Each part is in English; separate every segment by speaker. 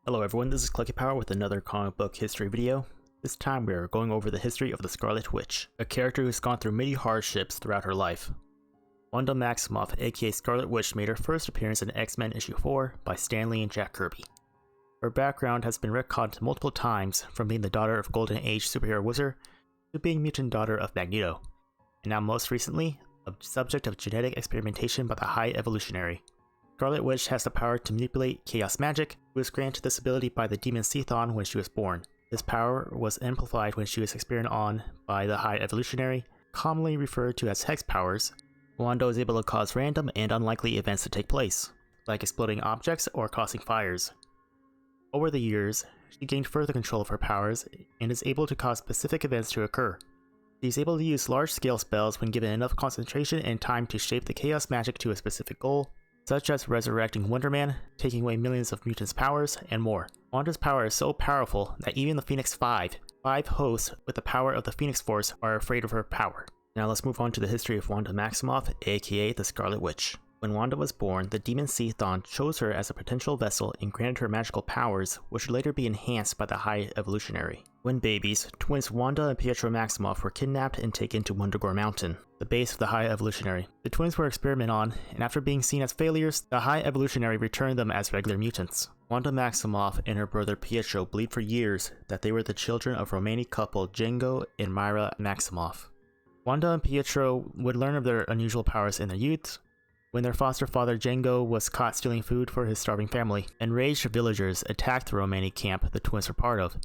Speaker 1: Hello everyone, this is Clucky Power with another comic book history video. This time we are going over the history of the Scarlet Witch, a character who's gone through many hardships throughout her life. Wanda Maximoff, aka Scarlet Witch, made her first appearance in X-Men issue 4 by Stan Lee and Jack Kirby. Her background has been retconned multiple times, from being the daughter of Golden Age superhero Wizard to being mutant daughter of Magneto, and now most recently, a subject of genetic experimentation by the High Evolutionary. Scarlet Witch has the power to manipulate chaos magic, who was granted this ability by the demon Sethon when she was born. This power was amplified when she was experimented on by the High Evolutionary, commonly referred to as hex powers. Wanda was able to cause random and unlikely events to take place, like exploding objects or causing fires. Over the years, she gained further control of her powers and is able to cause specific events to occur. She is able to use large-scale spells when given enough concentration and time to shape the chaos magic to a specific goal, such as resurrecting Wonder Man, taking away millions of mutants' powers, and more. Wanda's power is so powerful that even the Phoenix five hosts with the power of the Phoenix Force, are afraid of her power. Now let's move on to the history of Wanda Maximoff, aka the Scarlet Witch. When Wanda was born, the demon Sethon chose her as a potential vessel and granted her magical powers, which would later be enhanced by the High Evolutionary. When babies, twins Wanda and Pietro Maximoff were kidnapped and taken to Wundagore Mountain, the base of the High Evolutionary. The twins were experimented on, and after being seen as failures, the High Evolutionary returned them as regular mutants. Wanda Maximoff and her brother Pietro believed for years that they were the children of romantic couple Django and Myra Maximoff. Wanda and Pietro would learn of their unusual powers in their youth, when their foster father Django was caught stealing food for his starving family. Enraged villagers attacked the romantic camp the twins were part of.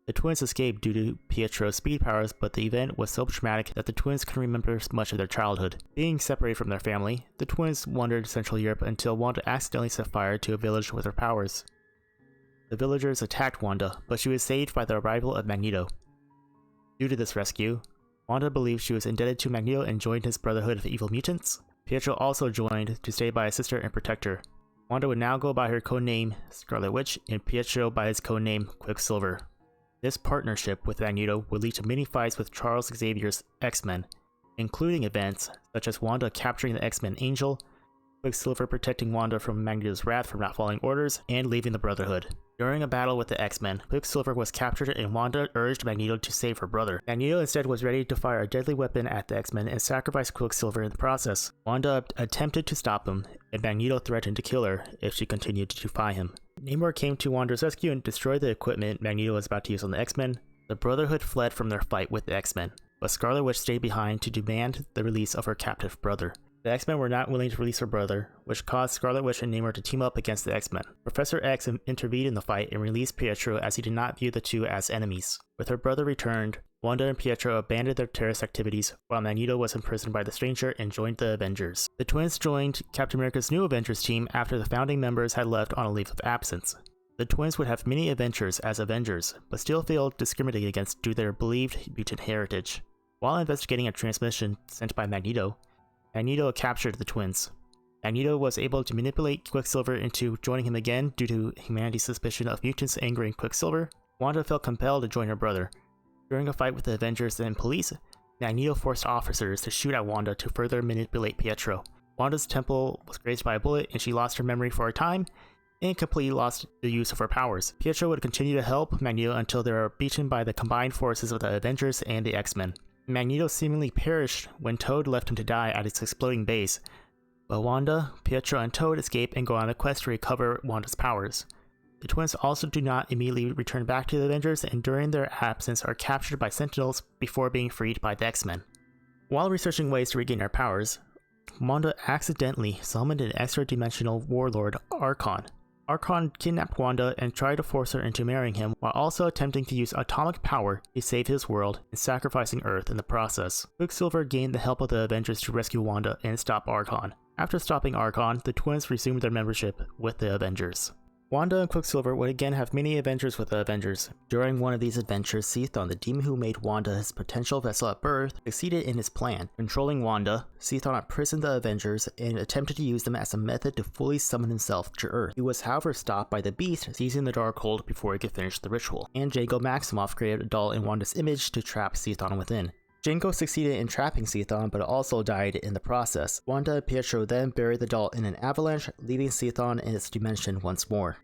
Speaker 1: The twins escaped due to Pietro's speed powers, but the event was so traumatic that the twins couldn't remember much of their childhood. Being separated from their family, the twins wandered Central Europe until Wanda accidentally set fire to a village with her powers. The villagers attacked Wanda, but she was saved by the arrival of Magneto. Due to this rescue, Wanda believed she was indebted to Magneto and joined his Brotherhood of Evil Mutants. Pietro also joined to stay by his sister and protect her. Wanda would now go by her codename Scarlet Witch, and Pietro by his codename Quicksilver. This partnership with Magneto would lead to many fights with Charles Xavier's X-Men, including events such as Wanda capturing the X-Men Angel, Quicksilver protecting Wanda from Magneto's wrath for not following orders, and leaving the Brotherhood. During a battle with the X-Men, Quicksilver was captured and Wanda urged Magneto to save her brother. Magneto instead was ready to fire a deadly weapon at the X-Men and sacrifice Quicksilver in the process. Wanda attempted to stop him, and Magneto threatened to kill her if she continued to defy him. Namor came to Wanda's rescue and destroyed the equipment Magneto was about to use on the X-Men. The Brotherhood fled from their fight with the X-Men, but Scarlet Witch stayed behind to demand the release of her captive brother. The X-Men were not willing to release her brother, which caused Scarlet Witch and Namor to team up against the X-Men. Professor X intervened in the fight and released Pietro as he did not view the two as enemies. With her brother returned, Wanda and Pietro abandoned their terrorist activities while Magneto was imprisoned by the Stranger and joined the Avengers. The twins joined Captain America's new Avengers team after the founding members had left on a leave of absence. The twins would have many adventures as Avengers, but still feel discriminated against due to their believed mutant heritage. While investigating a transmission sent by Magneto captured the twins. Magneto was able to manipulate Quicksilver into joining him again due to humanity's suspicion of mutants angering Quicksilver. Wanda felt compelled to join her brother. During a fight with the Avengers and police, Magneto forced officers to shoot at Wanda to further manipulate Pietro. Wanda's temple was grazed by a bullet and she lost her memory for a time and completely lost the use of her powers. Pietro would continue to help Magneto until they were beaten by the combined forces of the Avengers and the X-Men. Magneto seemingly perished when Toad left him to die at its exploding base, but Wanda, Pietro, and Toad escape and go on a quest to recover Wanda's powers. The twins also do not immediately return back to the Avengers and during their absence are captured by Sentinels before being freed by the X-Men. While researching ways to regain her powers, Wanda accidentally summoned an extra-dimensional warlord, Archon. Archon kidnapped Wanda and tried to force her into marrying him while also attempting to use atomic power to save his world and sacrificing Earth in the process. Quicksilver gained the help of the Avengers to rescue Wanda and stop Archon. After stopping Archon, the twins resumed their membership with the Avengers. Wanda and Quicksilver would again have many adventures with the Avengers. During one of these adventures, Sethon, the demon who made Wanda his potential vessel at birth, succeeded in his plan. Controlling Wanda, Sethon imprisoned the Avengers and attempted to use them as a method to fully summon himself to Earth. He was however stopped by the Beast seizing the Darkhold before he could finish the ritual, and Django Maximoff created a doll in Wanda's image to trap Sethon within. Django succeeded in trapping Sethon, but also died in the process. Wanda and Pietro then buried the doll in an avalanche, leaving Sethon in its dimension once more.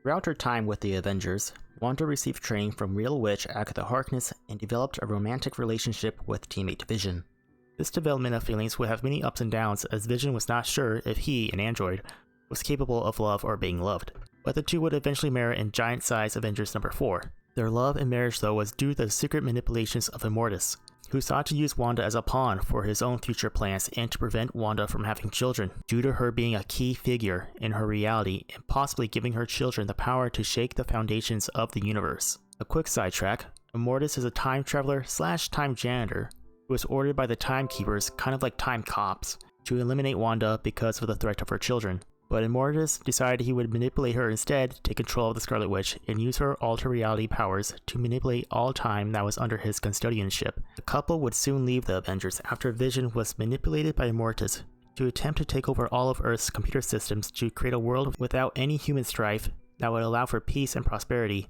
Speaker 1: Throughout her time with the Avengers, Wanda received training from real witch Agatha Harkness and developed a romantic relationship with teammate Vision. This development of feelings would have many ups and downs, as Vision was not sure if he, an android, was capable of love or being loved. But the two would eventually marry in giant-size Avengers number 4. Their love and marriage, though, was due to the secret manipulations of Immortus, who sought to use Wanda as a pawn for his own future plans and to prevent Wanda from having children, due to her being a key figure in her reality and possibly giving her children the power to shake the foundations of the universe. A quick sidetrack, Immortus is a time traveler / time janitor who was ordered by the Timekeepers, kind of like time cops, to eliminate Wanda because of the threat of her children. But Immortus decided he would manipulate her instead to take control of the Scarlet Witch and use her alter reality powers to manipulate all time that was under his custodianship. The couple would soon leave the Avengers after Vision was manipulated by Immortus to attempt to take over all of Earth's computer systems to create a world without any human strife that would allow for peace and prosperity,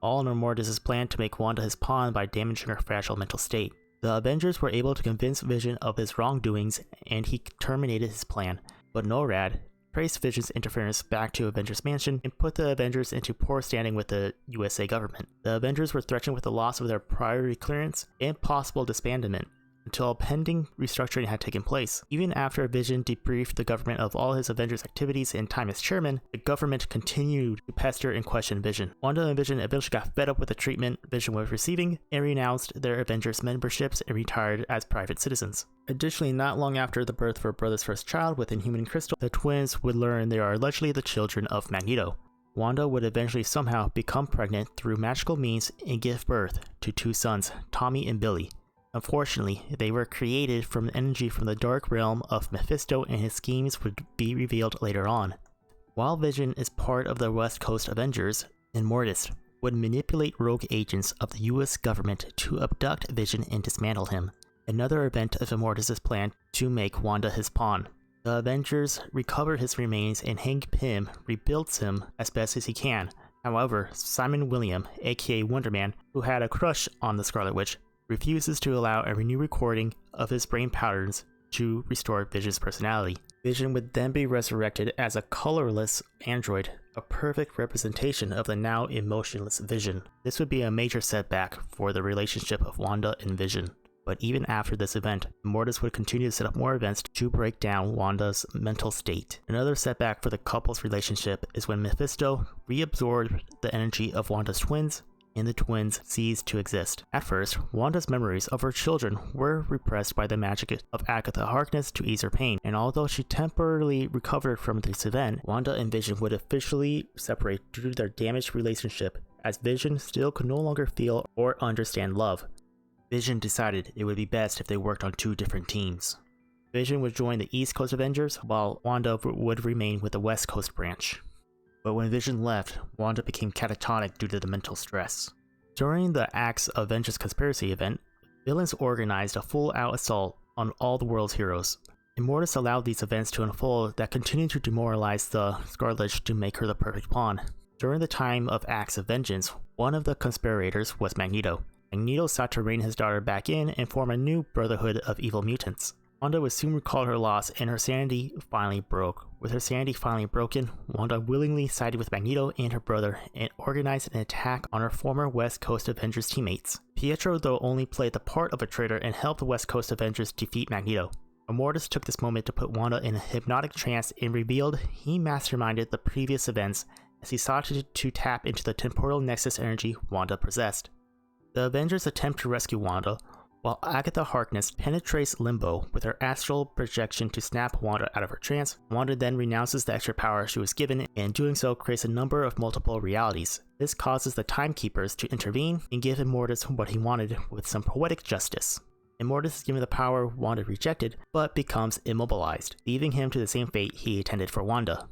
Speaker 1: all in Immortus' plan to make Wanda his pawn by damaging her fragile mental state. The Avengers were able to convince Vision of his wrongdoings and he terminated his plan, but NORAD traced Vision's interference back to Avengers Mansion and put the Avengers into poor standing with the USA government. The Avengers were threatened with the loss of their priority clearance and possible disbandment until a pending restructuring had taken place. Even after Vision debriefed the government of all his Avengers activities in time as chairman, the government continued to pester and question Vision. Wanda and Vision eventually got fed up with the treatment Vision was receiving and renounced their Avengers memberships and retired as private citizens. Additionally, not long after the birth of her brother's first child with Inhuman Crystal, the twins would learn they are allegedly the children of Magneto. Wanda would eventually somehow become pregnant through magical means and give birth to 2 sons, Tommy and Billy. Unfortunately, they were created from energy from the dark realm of Mephisto, and his schemes would be revealed later on. While Vision is part of the West Coast Avengers, Immortus would manipulate rogue agents of the US government to abduct Vision and dismantle him, another event of Immortus' plan to make Wanda his pawn. The Avengers recover his remains and Hank Pym rebuilds him as best as he can. However, Simon William, aka Wonder Man, who had a crush on the Scarlet Witch, refuses to allow a renewed recording of his brain patterns to restore Vision's personality. Vision would then be resurrected as a colorless android, a perfect representation of the now emotionless Vision. This would be a major setback for the relationship of Wanda and Vision. But even after this event, Immortus would continue to set up more events to break down Wanda's mental state. Another setback for the couple's relationship is when Mephisto reabsorbed the energy of Wanda's twins, and the twins ceased to exist. At first, Wanda's memories of her children were repressed by the magic of Agatha Harkness to ease her pain, and although she temporarily recovered from this event, Wanda and Vision would officially separate due to their damaged relationship, as Vision still could no longer feel or understand love. Vision decided it would be best if they worked on 2 different teams. Vision would join the East Coast Avengers, while Wanda would remain with the West Coast branch. But when Vision left, Wanda became catatonic due to the mental stress. During the Axe Avengers Conspiracy event, villains organized a full-out assault on all the world's heroes. Immortus allowed these events to unfold that continued to demoralize the Scarlet Witch to make her the perfect pawn. During the time of Acts of Vengeance, one of the conspirators was Magneto. Magneto sought to rein his daughter back in and form a new Brotherhood of Evil Mutants. Wanda would soon recall her loss and her sanity finally broke. With her sanity finally broken, Wanda willingly sided with Magneto and her brother and organized an attack on her former West Coast Avengers teammates. Pietro, though, only played the part of a traitor and helped the West Coast Avengers defeat Magneto. Immortus took this moment to put Wanda in a hypnotic trance and revealed he masterminded the previous events as he sought to tap into the temporal nexus energy Wanda possessed. The Avengers attempt to rescue Wanda, while Agatha Harkness penetrates Limbo with her astral projection to snap Wanda out of her trance. Wanda then renounces the extra power she was given, and doing so creates a number of multiple realities. This causes the Timekeepers to intervene and give Immortus what he wanted with some poetic justice. Immortus is given the power Wanda rejected, but becomes immobilized, leaving him to the same fate he intended for Wanda.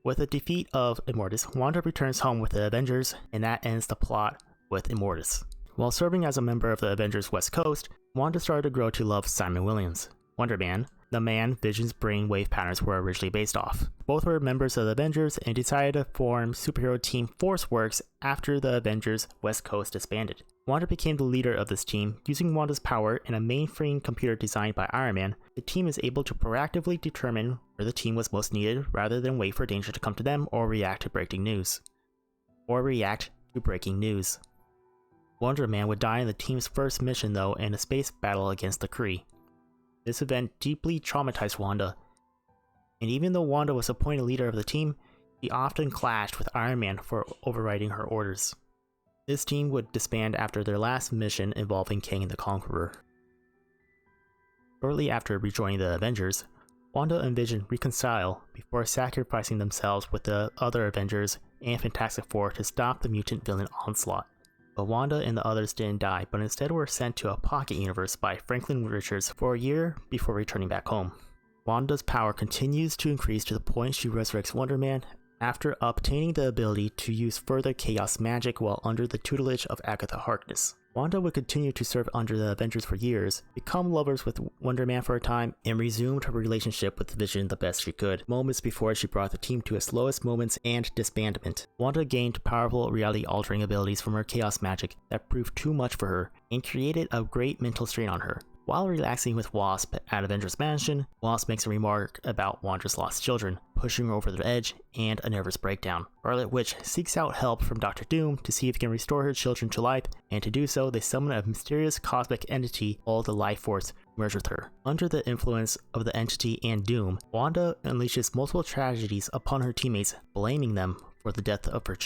Speaker 1: With the defeat of Immortus, Wanda returns home with the Avengers, and that ends the plot with Immortus. While serving as a member of the Avengers West Coast, Wanda started to grow to love Simon Williams, Wonder Man, the man Vision's brainwave patterns were originally based off. Both were members of the Avengers and decided to form superhero team Force Works after the Avengers West Coast disbanded. Wanda became the leader of this team. Using Wanda's power and a mainframe computer designed by Iron Man, the team is able to proactively determine where the team was most needed rather than wait for danger to come to them or react to breaking news. Wonder Man would die in the team's first mission though in a space battle against the Kree. This event deeply traumatized Wanda, and even though Wanda was appointed leader of the team, she often clashed with Iron Man for overriding her orders. This team would disband after their last mission involving Kang the Conqueror. Shortly after rejoining the Avengers, Wanda and Vision reconcile before sacrificing themselves with the other Avengers and Fantastic Four to stop the mutant villain Onslaught. But Wanda and the others didn't die, but instead were sent to a pocket universe by Franklin Richards for a year before returning back home. Wanda's power continues to increase to the point she resurrects Wonder Man after obtaining the ability to use further chaos magic while under the tutelage of Agatha Harkness. Wanda would continue to serve under the Avengers for years, become lovers with Wonder Man for a time, and resumed her relationship with Vision the best she could, moments before she brought the team to its lowest moments and disbandment. Wanda gained powerful reality-altering abilities from her chaos magic that proved too much for her, and created a great mental strain on her. While relaxing with Wasp at Avengers Mansion, Wasp makes a remark about Wanda's lost children, pushing her over the edge, and a nervous breakdown. Scarlet Witch seeks out help from Dr. Doom to see if he can restore her children to life, and to do so, they summon a mysterious cosmic entity called the Life Force, merge with her. Under the influence of the entity and Doom, Wanda unleashes multiple tragedies upon her teammates, blaming them for the death of her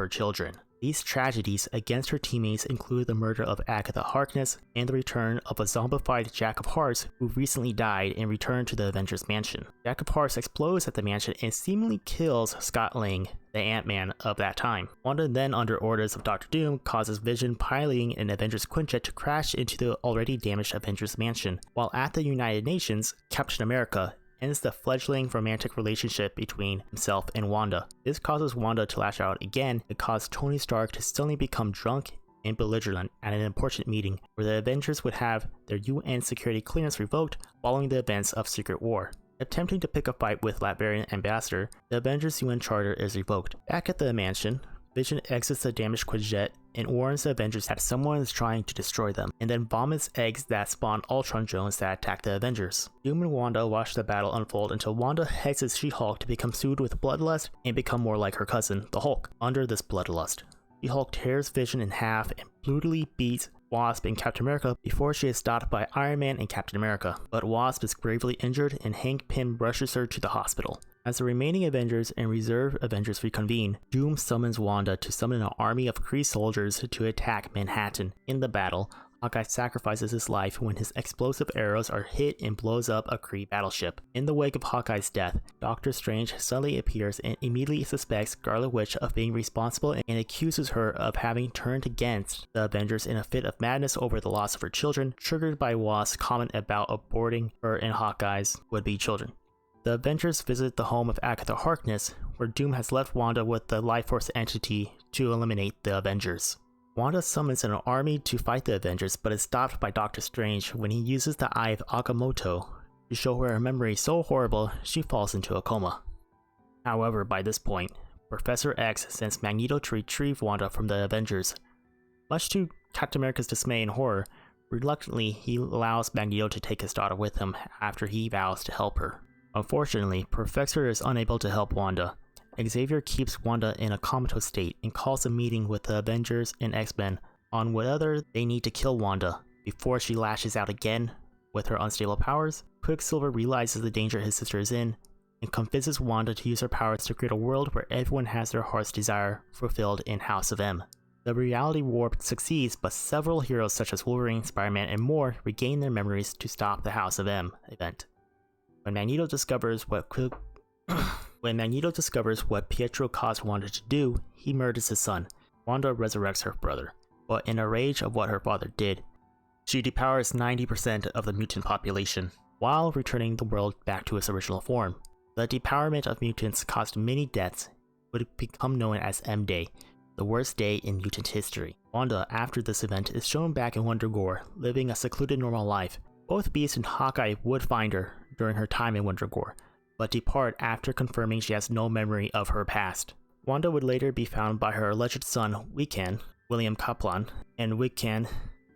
Speaker 1: children. These tragedies against her teammates include the murder of Agatha Harkness and the return of a zombified Jack of Hearts who recently died and returned to the Avengers Mansion. Jack of Hearts explodes at the mansion and seemingly kills Scott Lang, the Ant-Man of that time. Wanda then, under orders of Dr. Doom, causes Vision piloting an Avengers Quinjet to crash into the already damaged Avengers Mansion. While at the United Nations, Captain America ends the fledgling romantic relationship between himself and Wanda. This causes Wanda to lash out again and cause Tony Stark to suddenly become drunk and belligerent at an important meeting where the Avengers would have their UN security clearance revoked following the events of Secret War. Attempting to pick a fight with Latvian ambassador, the Avengers UN charter is revoked. Back at the mansion, Vision exits the damaged Quinjet and warns the Avengers that someone is trying to destroy them, and then vomits eggs that spawn Ultron drones that attack the Avengers. Doom and Wanda watch the battle unfold until Wanda hexes She-Hulk to become sued with bloodlust and become more like her cousin, the Hulk. Under this bloodlust, She-Hulk tears Vision in half and brutally beats Wasp and Captain America before she is stopped by Iron Man and Captain America, but Wasp is gravely injured and Hank Pym rushes her to the hospital. As the remaining Avengers and reserve Avengers reconvene, Doom summons Wanda to summon an army of Kree soldiers to attack Manhattan. In the battle, Hawkeye sacrifices his life when his explosive arrows are hit and blows up a Kree battleship. In the wake of Hawkeye's death, Doctor Strange suddenly appears and immediately suspects Scarlet Witch of being responsible and accuses her of having turned against the Avengers in a fit of madness over the loss of her children, triggered by Wasp's comment about aborting her and Hawkeye's would-be children. The Avengers visit the home of Agatha Harkness, where Doom has left Wanda with the Life Force entity to eliminate the Avengers. Wanda summons an army to fight the Avengers, but is stopped by Doctor Strange when he uses the Eye of Agamotto to show her memory so horrible she falls into a coma. However, by this point, Professor X sends Magneto to retrieve Wanda from the Avengers. Much to Captain America's dismay and horror, reluctantly he allows Magneto to take his daughter with him after he vows to help her. Unfortunately, Professor is unable to help Wanda. Xavier keeps Wanda in a comatose state and calls a meeting with the Avengers and X-Men on whether they need to kill Wanda before she lashes out again with her unstable powers. Quicksilver realizes the danger his sister is in and convinces Wanda to use her powers to create a world where everyone has their heart's desire fulfilled in House of M. The reality warp succeeds, but several heroes such as Wolverine, Spider-Man, and more regain their memories to stop the House of M event. When Magneto discovers what Pietro caused Wanda to do, he murders his son. Wanda resurrects her brother, but in a rage of what her father did, she depowers 90% of the mutant population, while returning the world back to its original form. The depowerment of mutants caused many deaths, would become known as M-Day, the worst day in mutant history. Wanda, after this event, is shown back in Wundagore, living a secluded normal life. Both Beast and Hawkeye would find her during her time in Wundagore, but depart after confirming she has no memory of her past. Wanda would later be found by her alleged son, Wiccan, William Kaplan, and Wiccan.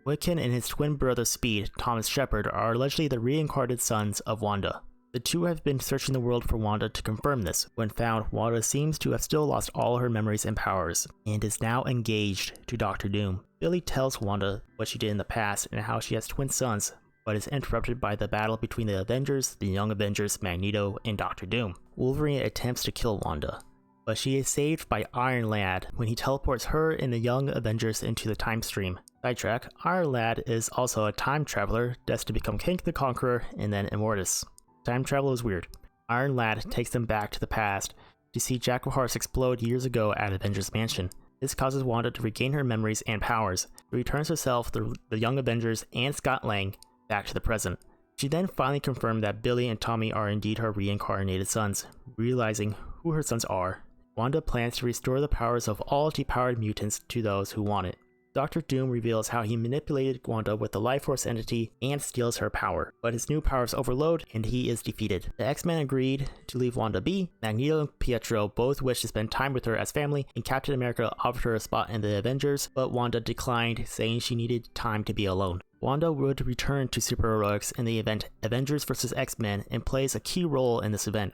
Speaker 1: Wiccan and his twin brother Speed, Thomas Shepard, are allegedly the reincarnated sons of Wanda. The two have been searching the world for Wanda to confirm this. When found, Wanda seems to have still lost all her memories and powers, and is now engaged to Doctor Doom. Billy tells Wanda what she did in the past and how she has twin sons, but is interrupted by the battle between the Avengers, the Young Avengers, Magneto, and Doctor Doom. Wolverine attempts to kill Wanda, but she is saved by Iron Lad when he teleports her and the Young Avengers into the time stream. Sidetrack, Iron Lad is also a time traveler destined to become King the Conqueror and then Immortus. Time travel is weird. Iron Lad takes them back to the past to see Jack of Hearts explode years ago at Avengers Mansion. This causes Wanda to regain her memories and powers. She returns herself, the Young Avengers, and Scott Lang back to the present. She then finally confirmed that Billy and Tommy are indeed her reincarnated sons. Realizing who her sons are, Wanda plans to restore the powers of all depowered mutants to those who want it. Doctor Doom reveals how he manipulated Wanda with the Life Force entity and steals her power, but his new powers overload and he is defeated. The X-Men agreed to leave Wanda be. Magneto and Pietro both wished to spend time with her as family, and Captain America offered her a spot in the Avengers, but Wanda declined, saying she needed time to be alone. Wanda would return to superheroics in the event Avengers vs. X-Men and plays a key role in this event.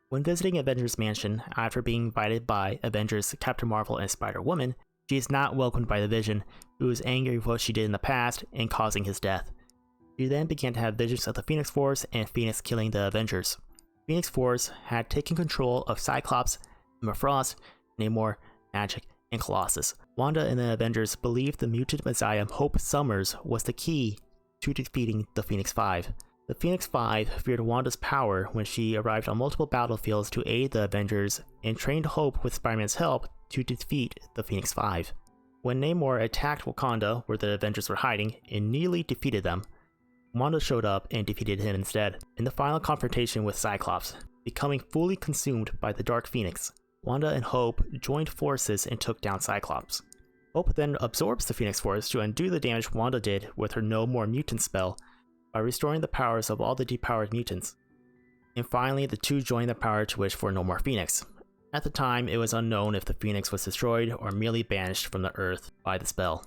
Speaker 1: When visiting Avengers Mansion, after being invited by Avengers Captain Marvel and Spider-Woman, she is not welcomed by the Vision, who is angry with what she did in the past and causing his death. She then began to have visions of the Phoenix Force and Phoenix killing the Avengers. Phoenix Force had taken control of Cyclops, Emma Frost, Namor, Magik, and Colossus. Wanda and the Avengers believed the mutant messiah Hope Summers was the key to defeating the Phoenix Five. The Phoenix Five feared Wanda's power when she arrived on multiple battlefields to aid the Avengers and trained Hope with Spider-Man's help to defeat the Phoenix Five. When Namor attacked Wakanda, where the Avengers were hiding, and nearly defeated them, Wanda showed up and defeated him instead. In the final confrontation with Cyclops, becoming fully consumed by the Dark Phoenix, Wanda and Hope joined forces and took down Cyclops. Hope then absorbs the Phoenix Force to undo the damage Wanda did with her No More Mutant spell by restoring the powers of all the depowered mutants. And finally, the two joined the power to wish for no more Phoenix. At the time, it was unknown if the Phoenix was destroyed or merely banished from the Earth by the spell.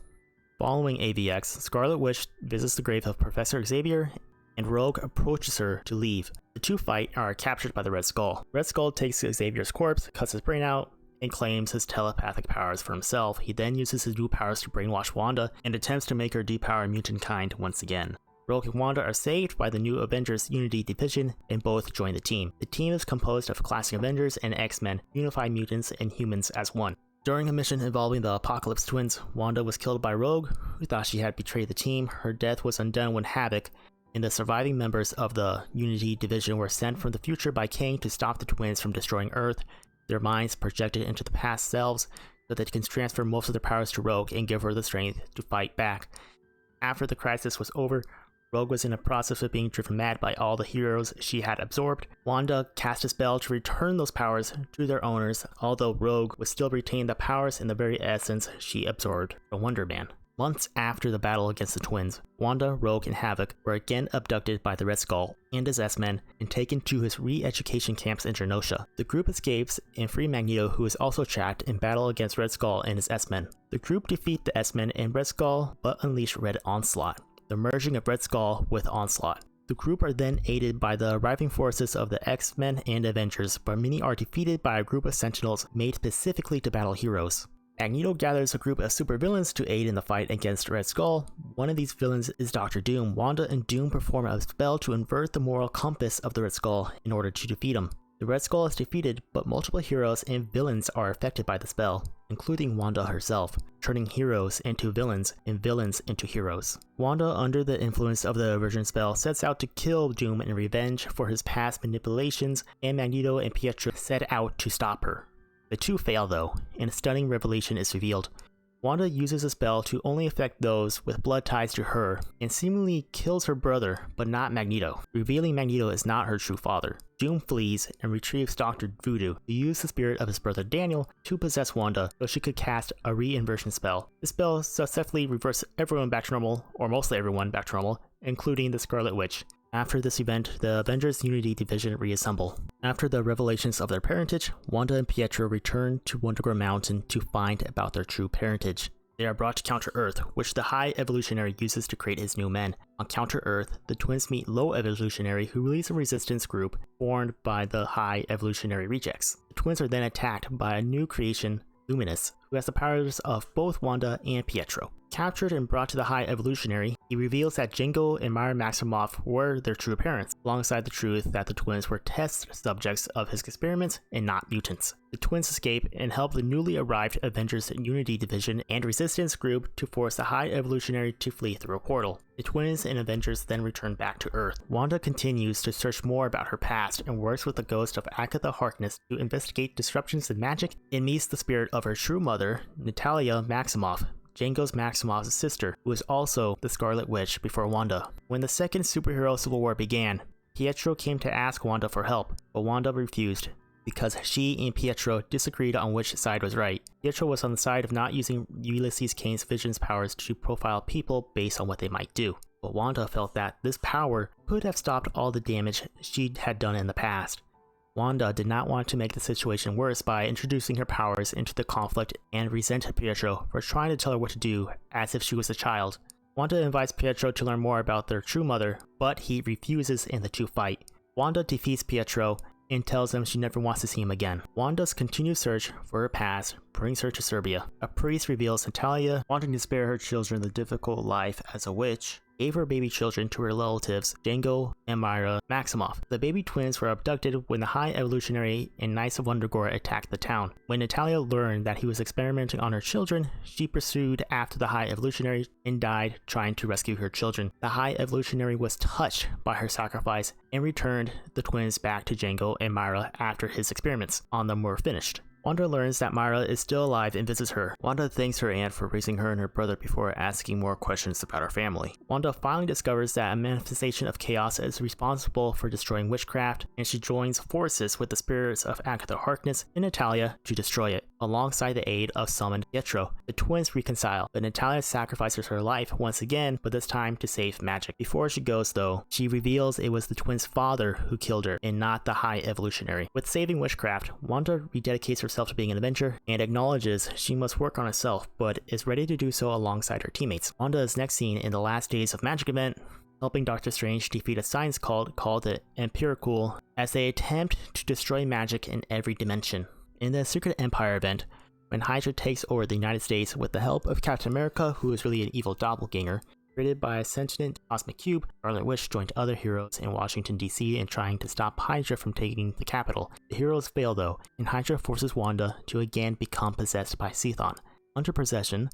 Speaker 1: Following AVX, Scarlet Witch visits the grave of Professor Xavier, and Rogue approaches her to leave. The two fight and are captured by the Red Skull. Red Skull takes Xavier's corpse, cuts his brain out, and claims his telepathic powers for himself. He then uses his new powers to brainwash Wanda and attempts to make her depower mutant kind once again. Rogue and Wanda are saved by the new Avengers Unity Division and both join the team. The team is composed of classic Avengers and X-Men, unified mutants and humans as one. During a mission involving the Apocalypse Twins, Wanda was killed by Rogue, who thought she had betrayed the team. Her death was undone when Havoc and the surviving members of the Unity Division were sent from the future by Kang to stop the twins from destroying Earth, their minds projected into the past selves so that they can transfer most of their powers to Rogue and give her the strength to fight back. After the crisis was over, Rogue was in the process of being driven mad by all the heroes she had absorbed. Wanda cast a spell to return those powers to their owners, although Rogue would still retain the powers and the very essence she absorbed from Wonder Man. Months after the battle against the twins, Wanda, Rogue, and Havoc were again abducted by the Red Skull and his S-Men and taken to his re-education camps in Genosha. The group escapes and free Magneto, who is also trapped in battle against Red Skull and his S-Men. The group defeat the S-Men and Red Skull, but unleash Red Onslaught, the merging of Red Skull with Onslaught. The group are then aided by the arriving forces of the X-Men and Avengers, but many are defeated by a group of Sentinels made specifically to battle heroes. Magneto gathers a group of supervillains to aid in the fight against Red Skull. One of these villains is Doctor Doom. Wanda and Doom perform a spell to invert the moral compass of the Red Skull in order to defeat him. The Red Skull is defeated, but multiple heroes and villains are affected by the spell, including Wanda herself, turning heroes into villains and villains into heroes. Wanda, under the influence of the aversion spell, sets out to kill Doom in revenge for his past manipulations, and Magneto and Pietro set out to stop her. The two fail though, and a stunning revelation is revealed. Wanda uses a spell to only affect those with blood ties to her, and seemingly kills her brother, but not Magneto, revealing Magneto is not her true father. Doom flees and retrieves Dr. Voodoo to use the spirit of his brother Daniel to possess Wanda so she could cast a re-inversion spell. This spell successfully reverses everyone back to normal, or mostly everyone back to normal, including the Scarlet Witch. After this event, the Avengers Unity Division reassemble. After the revelations of their parentage, Wanda and Pietro return to Wonderground Mountain to find about their true parentage. They are brought to Counter-Earth, which the High Evolutionary uses to create his new men. On Counter-Earth, the twins meet Low Evolutionary, who leads a resistance group formed by the High Evolutionary rejects. The twins are then attacked by a new creation, Luminous, who has the powers of both Wanda and Pietro. Captured and brought to the High Evolutionary, he reveals that Django and Myra Maximoff were their true parents, alongside the truth that the twins were test subjects of his experiments and not mutants. The twins escape and help the newly arrived Avengers Unity Division and Resistance group to force the High Evolutionary to flee through a portal. The twins and Avengers then return back to Earth. Wanda continues to search more about her past and works with the ghost of Agatha Harkness to investigate disruptions in magic and meets the spirit of her true mother, Natalia Maximoff, Django Maximoff's sister, who is also the Scarlet Witch before Wanda. When the second superhero civil war began, Pietro came to ask Wanda for help, but Wanda refused because she and Pietro disagreed on which side was right. Pietro was on the side of not using Ulysses Kane's vision's powers to profile people based on what they might do, but Wanda felt that this power could have stopped all the damage she had done in the past. Wanda did not want to make the situation worse by introducing her powers into the conflict and resented Pietro for trying to tell her what to do as if she was a child. Wanda invites Pietro to learn more about their true mother, but he refuses and the two fight. Wanda defeats Pietro and tells him she never wants to see him again. Wanda's continued search for her past brings her to Serbia. A priest reveals Natalia, wanting to spare her children the difficult life as a witch, gave her baby children to her relatives, Django and Myra Maximoff. The baby twins were abducted when the High Evolutionary and Knights of Wundagore attacked the town. When Natalia learned that he was experimenting on her children, she pursued after the High Evolutionary and died trying to rescue her children. The High Evolutionary was touched by her sacrifice and returned the twins back to Django and Myra after his experiments on them were finished. Wanda learns that Myra is still alive and visits her. Wanda thanks her aunt for raising her and her brother before asking more questions about her family. Wanda finally discovers that a manifestation of chaos is responsible for destroying witchcraft, and she joins forces with the spirits of Agatha Harkness and Natalia to destroy it. Alongside the aid of summoned Pietro, the twins reconcile, but Natalia sacrifices her life once again, but this time to save magic. Before she goes though, she reveals it was the twins' father who killed her and not the High Evolutionary. With saving witchcraft, Wanda rededicates herself to being an Avenger and acknowledges she must work on herself, but is ready to do so alongside her teammates. Wanda is next seen in the Last Days of Magic event, helping Doctor Strange defeat a science cult called the Empirical as they attempt to destroy magic in every dimension. In the Secret Empire event, when Hydra takes over the United States with the help of Captain America, who is really an evil doppelganger, created by a sentient cosmic cube, Scarlet Witch joined other heroes in Washington DC in trying to stop Hydra from taking the capital. The heroes fail though, and Hydra forces Wanda to again become possessed by Cthon. Under possession,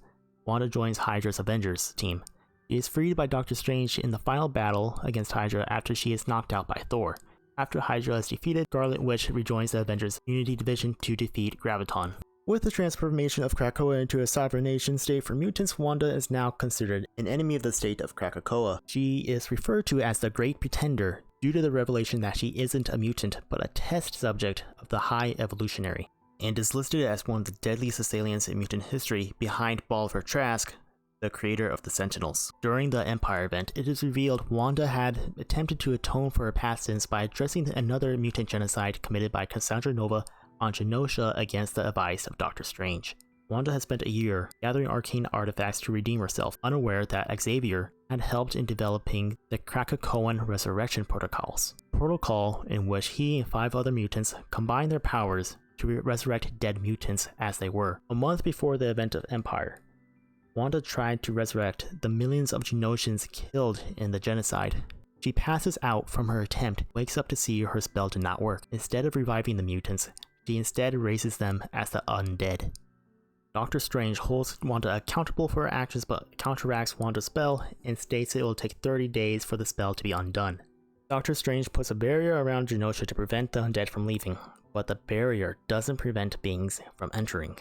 Speaker 1: Wanda joins Hydra's Avengers team. She is freed by Doctor Strange in the final battle against Hydra after she is knocked out by Thor. After Hydra is defeated, Scarlet Witch rejoins the Avengers Unity Division to defeat Graviton. With the transformation of Krakoa into a sovereign nation state for mutants, Wanda is now considered an enemy of the state of Krakoa. She is referred to as the Great Pretender due to the revelation that she isn't a mutant but a test subject of the High Evolutionary, and is listed as one of the deadliest assailants in mutant history behind Bolivar Trask, the creator of the Sentinels. During the Empire event, it is revealed Wanda had attempted to atone for her past sins by addressing another mutant genocide committed by Cassandra Nova on Genosha against the advice of Doctor Strange. Wanda has spent a year gathering arcane artifacts to redeem herself, unaware that Xavier had helped in developing the Krakoan resurrection protocols, a protocol in which he and 5 other mutants combined their powers to resurrect dead mutants as they were. A month before the event of Empire, Wanda tried to resurrect the millions of Genosians killed in the genocide. She passes out from her attempt, wakes up to see her spell did not work. Instead of reviving the mutants, she instead raises them as the undead. Doctor Strange holds Wanda accountable for her actions but counteracts Wanda's spell and states it will take 30 days for the spell to be undone. Doctor Strange puts a barrier around Genosha to prevent the undead from leaving, but the barrier doesn't prevent beings from entering.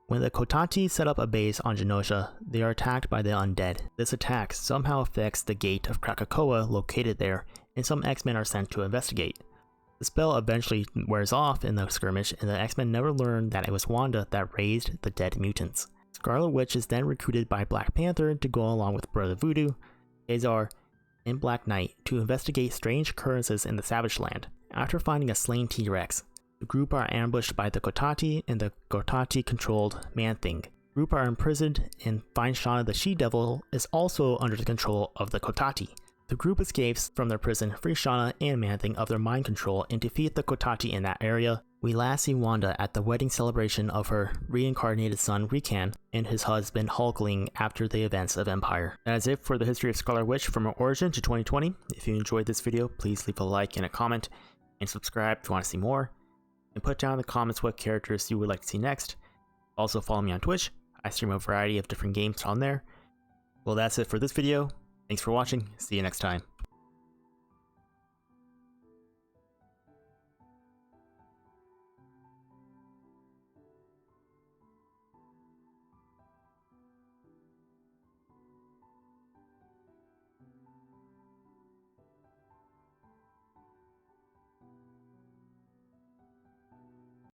Speaker 1: When the Kotati set up a base on Genosha, they are attacked by the undead. This attack somehow affects the gate of Krakoa located there, and some X-Men are sent to investigate. The spell eventually wears off in the skirmish, and the X-Men never learn that it was Wanda that raised the dead mutants. Scarlet Witch is then recruited by Black Panther to go along with Brother Voodoo, Azar, and Black Knight to investigate strange occurrences in the Savage Land. After finding a slain T-Rex, the group are ambushed by the Kotati and the Kotati-controlled Man-Thing. The group are imprisoned and find Shauna the She-Devil is also under the control of the Kotati. The group escapes from their prison, free Shauna and Man-Thing of their mind control, and defeat the Kotati in that area. We last see Wanda at the wedding celebration of her reincarnated son Rikan and his husband Hulkling after the events of Empire. That is it for the history of Scarlet Witch from her origin to 2020. If you enjoyed this video, please leave a like and a comment, and subscribe if you want to see more. And put down in the comments what characters you would like to see next. Also follow me on Twitch. I stream a variety of different games on there. Well, that's it for this video. Thanks for watching. See you next time.